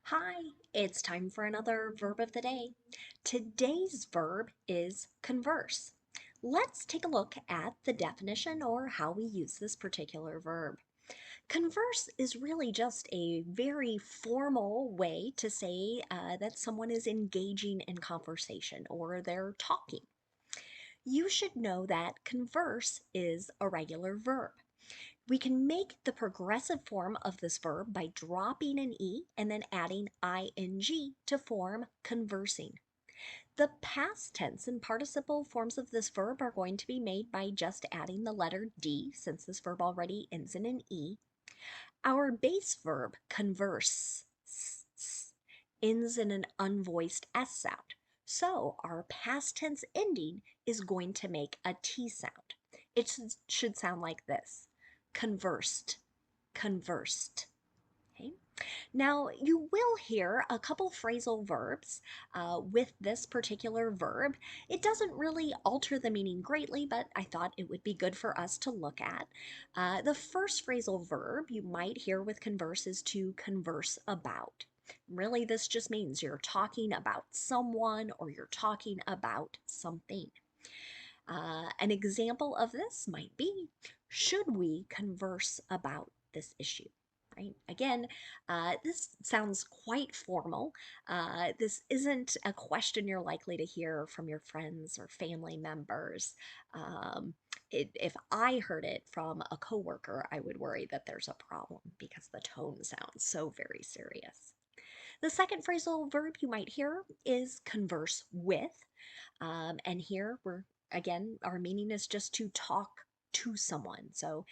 Hi, it's time for another verb of the day. Today's verb is converse. Let's take a look at the definition or how we use this particular verb. Converse is really just a very formal way to say that someone is engaging in conversation or they're talking. You should know that converse is a regular verb. We can make the progressive form of this verb by dropping an E and then adding ing to form conversing. The past tense and participle forms of this verb are going to be made by just adding the letter D, since this verb already ends in an E. Our base verb, converse, ends in an unvoiced S sound. So our past tense ending is going to make a T sound. It should sound like this: conversed, conversed. Okay. Now, you will hear a couple phrasal verbs with this particular verb. It doesn't really alter the meaning greatly, but I thought it would be good for us to look at. The first phrasal verb you might hear with converse is to converse about. Really, this just means you're talking about someone or you're talking about something. An example of this might be, should we converse about this issue? Right? Again, this sounds quite formal. This isn't a question you're likely to hear from your friends or family members. If I heard it from a coworker, I would worry that there's a problem because the tone sounds so very serious. The second phrasal verb you might hear is converse with. And here we're, again, our meaning is just to talk to someone. So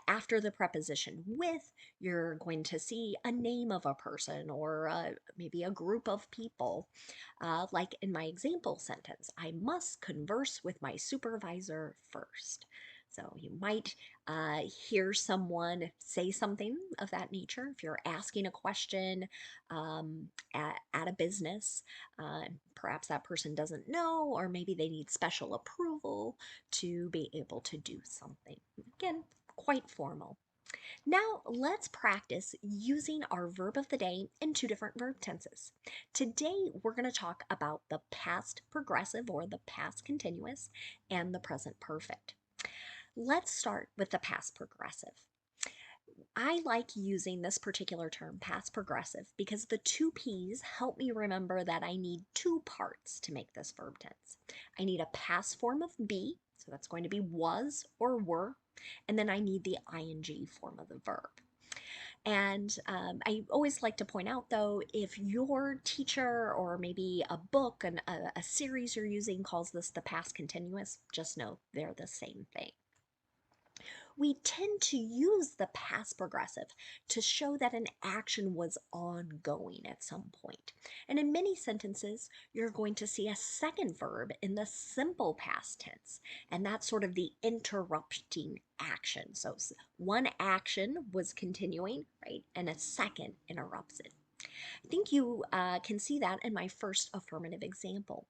after the preposition with, you're going to see a name of a person or maybe a group of people. Like in my example sentence, I must converse with my supervisor first. So you might hear someone say something of that nature if you're asking a question at a business. Perhaps that person doesn't know, or maybe they need special approval to be able to do something. Again, quite formal. Now let's practice using our verb of the day in two different verb tenses. Today we're going to talk about the past progressive or the past continuous and the present perfect. Let's start with the past progressive. I like using this particular term, past progressive, because the two P's help me remember that I need two parts to make this verb tense. I need a past form of be, so that's going to be was or were, and then I need the ing form of the verb. And I always like to point out, though, if your teacher or maybe a book and a series you're using calls this the past continuous, just know they're the same thing. We tend to use the past progressive to show that an action was ongoing at some point. And in many sentences, you're going to see a second verb in the simple past tense, and that's sort of the interrupting action. So one action was continuing, right, and a second interrupts it. I think you can see that in my first affirmative example.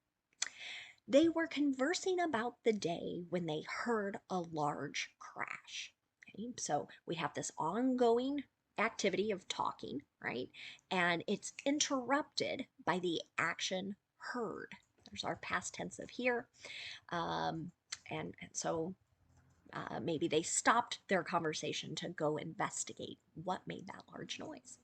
They were conversing about the day when they heard a large crash. Okay, so we have this ongoing activity of talking, right? And it's interrupted by the action heard. There's our past tense of here. Um, and so maybe they stopped their conversation to go investigate what made that large noise.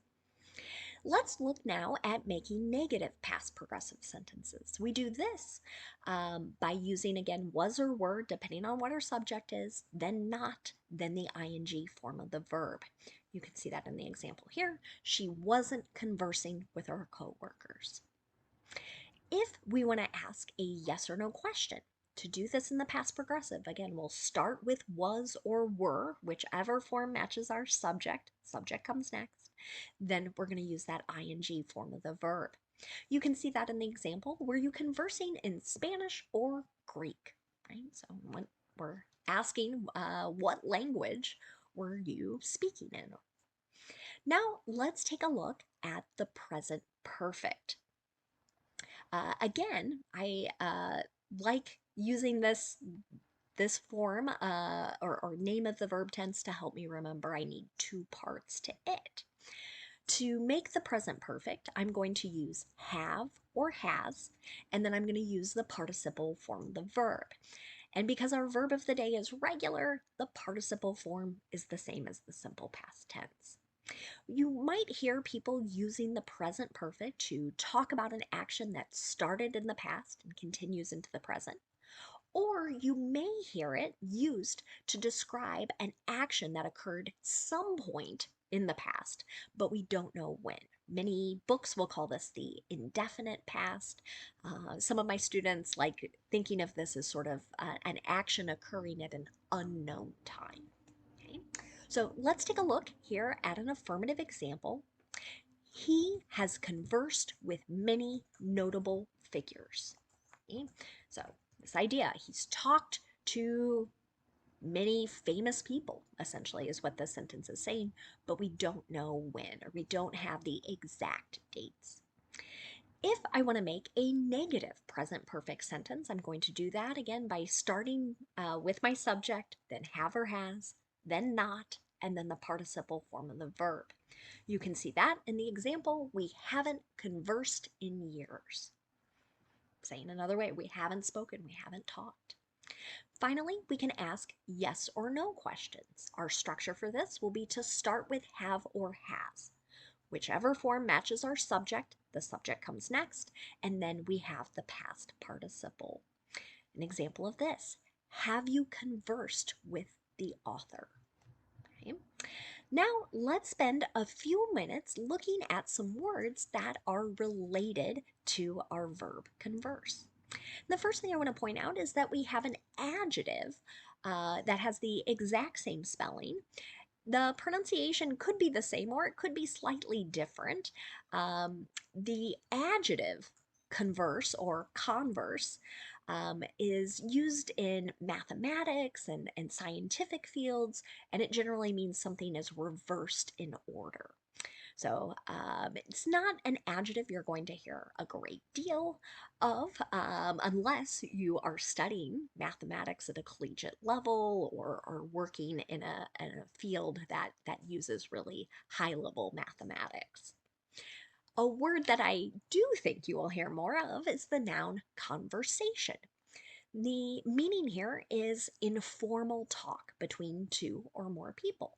Let's look now at making negative past progressive sentences. We do this by using, again, was or were, depending on what our subject is, then not, then the ing form of the verb. You can see that in the example here. She wasn't conversing with her coworkers. If we want to ask a yes or no question, to do this in the past progressive, again, we'll start with was or were, whichever form matches our subject. Subject comes next. Then we're going to use that ing form of the verb. You can see that in the example. Were you conversing in Spanish or Greek? Right? So when we're asking what language were you speaking in? Now let's take a look at the present perfect. Again, I like using this form or name of the verb tense to help me remember I need two parts to it. To make the present perfect, I'm going to use have or has, and then I'm going to use the participle form of the verb. And because our verb of the day is regular, the participle form is the same as the simple past tense. You might hear people using the present perfect to talk about an action that started in the past and continues into the present. Or you may hear it used to describe an action that occurred some point in the past, but we don't know when. Many books will call this the indefinite past. Some of my students like thinking of this as sort of an action occurring at an unknown time. Okay? So let's take a look here at an affirmative example. He has conversed with many notable figures. Okay? So this idea, he's talked to many famous people, essentially, is what this sentence is saying, but we don't know when, or we don't have the exact dates. If I want to make a negative present perfect sentence, I'm going to do that again by starting with my subject, then have or has, then not, and then the participle form of the verb. You can see that in the example, we haven't conversed in years. Saying another way, we haven't spoken, we haven't talked. Finally, we can ask yes or no questions. Our structure for this will be to start with have or has. Whichever form matches our subject, the subject comes next, and then we have the past participle. An example of this, have you conversed with the author? Okay. Now let's spend a few minutes looking at some words that are related to our verb converse. The first thing I want to point out is that we have an adjective that has the exact same spelling. The pronunciation could be the same or it could be slightly different. The adjective converse or converse is used in mathematics and scientific fields, and it generally means something is reversed in order. So it's not an adjective you're going to hear a great deal of unless you are studying mathematics at a collegiate level or working in a field that uses really high level mathematics. A word that I do think you will hear more of is the noun conversation. The meaning here is informal talk between two or more people.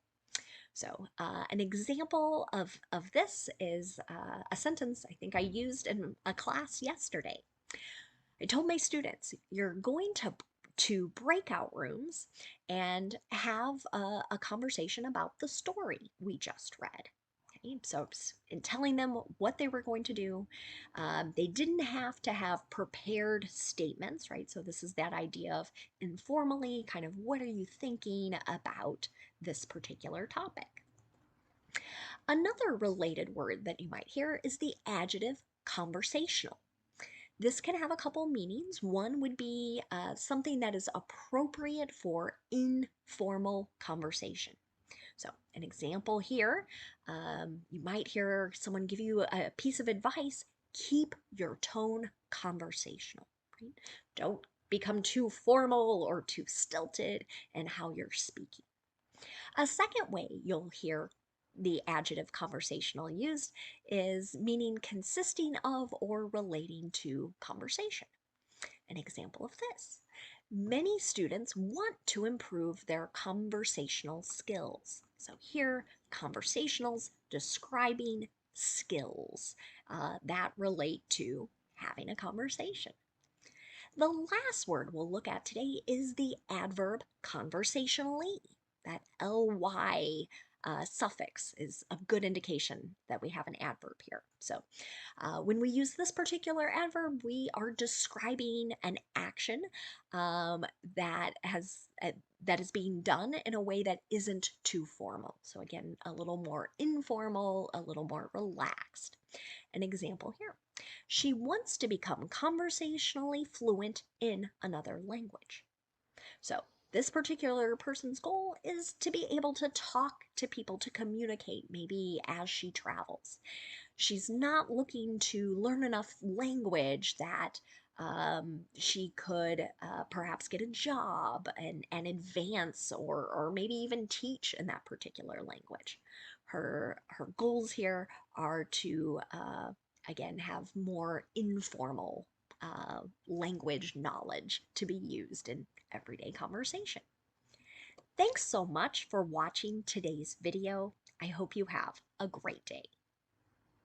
So an example of this is a sentence I think I used in a class yesterday. I told my students, you're going to breakout rooms and have a conversation about the story we just read. Okay, so in telling them what they were going to do, they didn't have to have prepared statements, right? So this is that idea of informally, kind of what are you thinking about this particular topic? Another related word that you might hear is the adjective conversational. This can have a couple meanings. One would be something that is appropriate for informal conversation. So, an example here, you might hear someone give you a piece of advice, keep your tone conversational. Right? Don't become too formal or too stilted in how you're speaking. A second way you'll hear the adjective conversational used is meaning consisting of or relating to conversation. An example of this. Many students want to improve their conversational skills. So here, conversationals describing skills that relate to having a conversation. The last word we'll look at today is the adverb conversationally. That ly suffix is a good indication that we have an adverb here. So when we use this particular adverb, we are describing an action that is being done in a way that isn't too formal. So again, a little more informal, a little more relaxed. An example here. She wants to become conversationally fluent in another language. So this particular person's goal is to be able to talk to people, to communicate, maybe as she travels. She's not looking to learn enough language that she could perhaps get a job and advance or maybe even teach in that particular language. Her goals here are to, again, have more informal language knowledge to be used in everyday conversation. Thanks so much for watching today's video. I hope you have a great day.